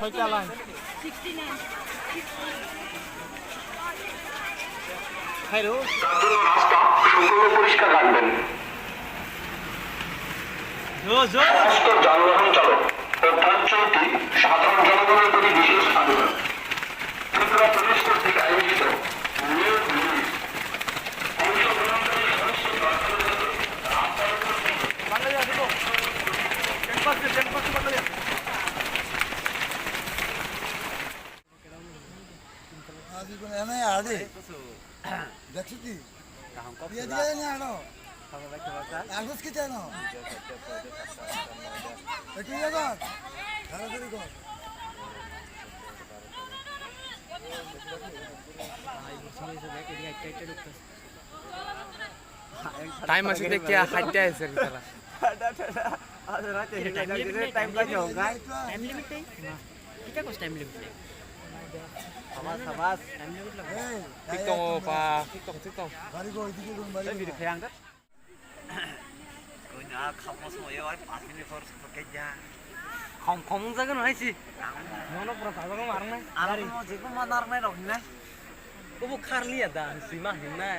ছয়টা line 69 hello রাস্তা সম্পূর্ণ পরিষ্কার রাখবেন। সমস্ত যানবাহন চালক ও পথ চলতি সাধারণ জনগণের প্রতি বিশেষ আবেদন। ত্রিপুরা পুলিশ কর্তৃক আয়োজিত নিয়োগ রিলিজ অংশগ্রহণকারী সমস্ত প্রার্থীদের বাঙালি আসবো 10% বাঙালি আজীবন এনে আড়ে দেখছি কি দিয়ে দিয়ে নি আনো আলবস কি জানো একটু জায়গা তাড়াতাড়ি কর টাইম আছে দেখে খাইতে আছে তারা আজ রাতে টাইম কাজ হোগা টাইম লিমিট নেই কিটা কোস টাইম লিমিট নেই সাবাস সাবাস টাইম লিমিট লাগা এই TikTok pa TikTok বাড়ি গো এদিকে কোন বাড়ি এই ভিডিও খেয়াং কই না খামস ময় আর 5 মিনিট পর সকে যা খম জায়গা নহাইছি মনো পুরো কাগজ মার না আর যেকো মাদার নাই রহিনা কবু খারলি আদা সিমা হিনা